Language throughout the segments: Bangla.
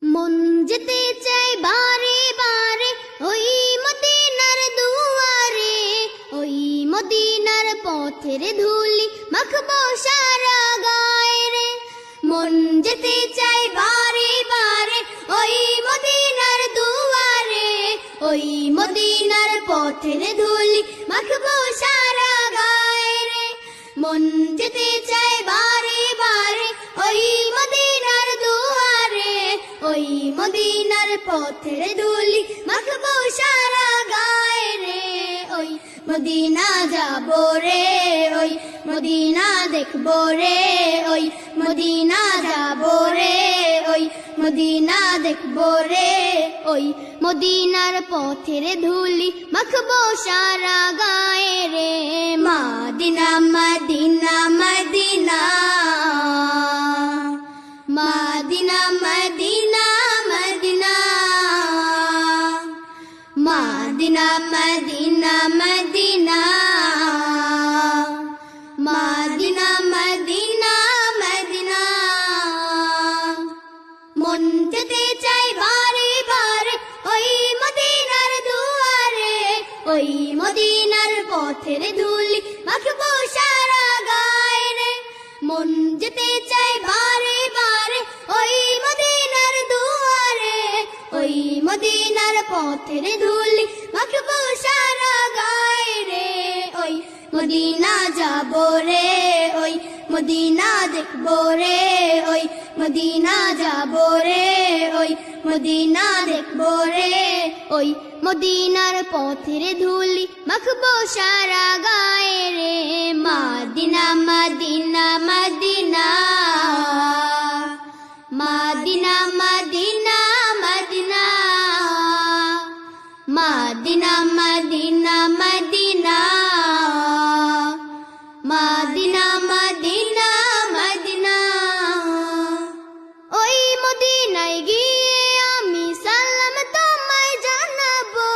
মন যেতে চাই বারে বারে ওই মদিনার দুয়ারে, ওই মদিনার পথের ধুলি মাখবো সারা গায়ে রে। মন যেতে চাই বারে বারে ওই মদিনার দুয়ারে, ওই মদিনার পথের ধুলি মাখবো সারা গায়ে রে। মন যেতে চাই বারে বারে ওই মদিনার দুয়ারে, ওই মদিনার পথের ধুলি মাখবো সারা গায়ে রে। ওই মদিনা যাবো রে, ওই মদিনা দেখবো রে, ওই মদিনা যাবো রে, ওই মদিনা দেখবো রে। ওই মদিনার পথের ধুলি মাখবো সারা গায়ে রে। Madina Medina Medina Medina Medina Medina Medina Medina Medina Medina Medina Medina. মন যেতে চাই বারে বারে ওই মদিনার দুয়ারে, ওই মদিনার পথের ধুলি মাখবো সারা গায়ে রে। মন যেতে চাই বারে বারে ওই মদিনার দুয়ারে, ওই মদিনার পথের ধুলি মাখবো সারা গায়ে রে। ওই মদিনা যাবো রে, ওই মদিনা দেখবো রে, ওই মদিনা যাবো রে, ওই মদিনা দেখবো রে। ওই মদিনার পথের ধুলি মাখবো সারা গায়ে রে। Madina Medina Medina Medina Medina Medina Medina Medina Medina Medina Medina Madina. ওই মদিনায় গিয়ে আমি সালাম তোমায় জানাবো,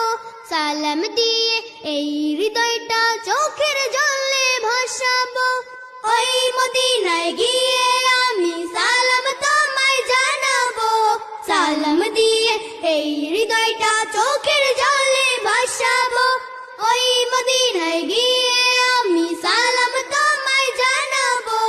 সালাম দিয়ে এই হৃদয়টা চোখের জলে ভাসাবো। ওই মদিনায় গিয়ে আমি সালাম তোমায় জানাবো, সালাম দিয়ে এই হৃদয়টা চোখের জলে ভাসাবো। ওই মদিনায় গিয়ে আমি সালাম তোমায় জানাবো,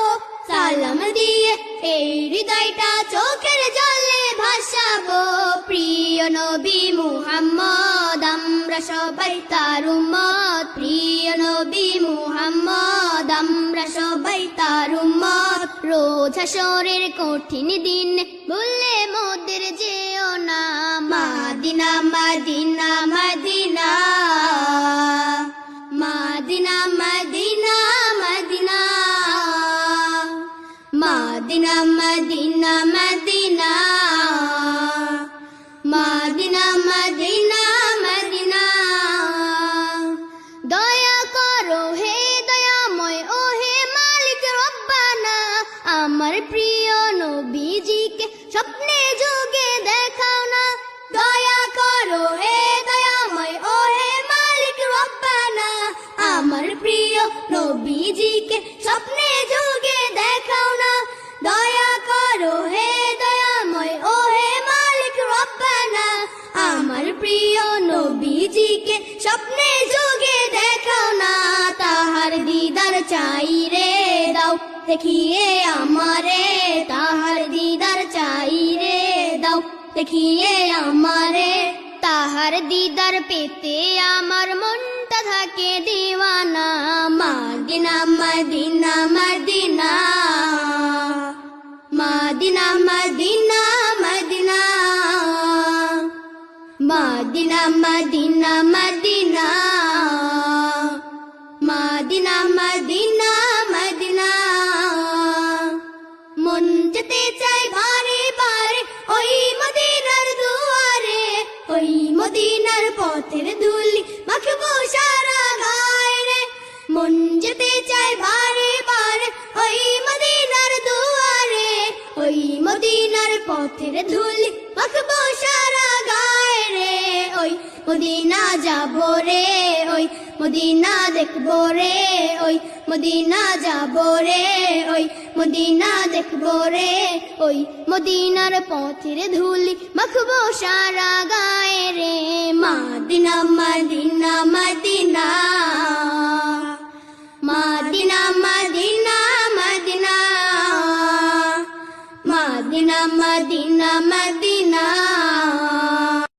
সালাম দিয়ে এই হৃদয়টা চোখের জলে ভাসাবো। প্রিয় নবী মুহাম্মদ আমরা সবাই তার উম্মত, প্রিয় নবী মুহাম্মদ আমরা সবাই তার উম্মত। রোজ হাশরের কঠিন দিন ভুলে মোদের যেও না। Madina Medina Medina Medina Medina Medina Medina Medina Medina Medina Medina Madina. দয়া করো হে দয়াময় ও হে মালিক রব্বানা, আমার প্রিয় নবীজিকে স্বপ্নে যোগে দেখাও না। দয়া করো হে দয়াময় ও হে মালিক রব্বানা, আমার প্রিয় নবীজিকে স্বপ্নে যোগে দেখাও না। দয়া করো হে দয়াময় ও হে মালিক রব্বানা, আমার প্রিয় নবীজিকে স্বপ্নে যোগে দেখাও না। তাহার দিদার চাই রে দাও দেখিয়ে আমারে, তাহার দিদার চাই রে দাও দেখিয়ে আমারে। তাহার দিদার পেতে আমার মনটা থাকে দিওয়ানা। Medina Medina Medina Medina Medina Medina Medina Medina Medina Medina Medina Medina. মন যেতে চাই বারে বারে ওই মদিনার দুয়ারে, ওই মদিনার পথের ধুলি মাখবো সারা গায়ে রে। মন যেতে চাই বারে বারে ওই মদিনার দুয়ারে, ওই মদিনার পথের ধুলি মাখবো সারা গায়ে রে ওই মদিনা যাবো রে ওই মদিনা দেখবো রে ওই মদিনা যাবো রে ওই মদিনা দেখবো রে ওই মদিনার পথের ধুলি মাখবো সারা গায়ে রে Madina Medina Medina Medina Medina Medina Medina Medina Medina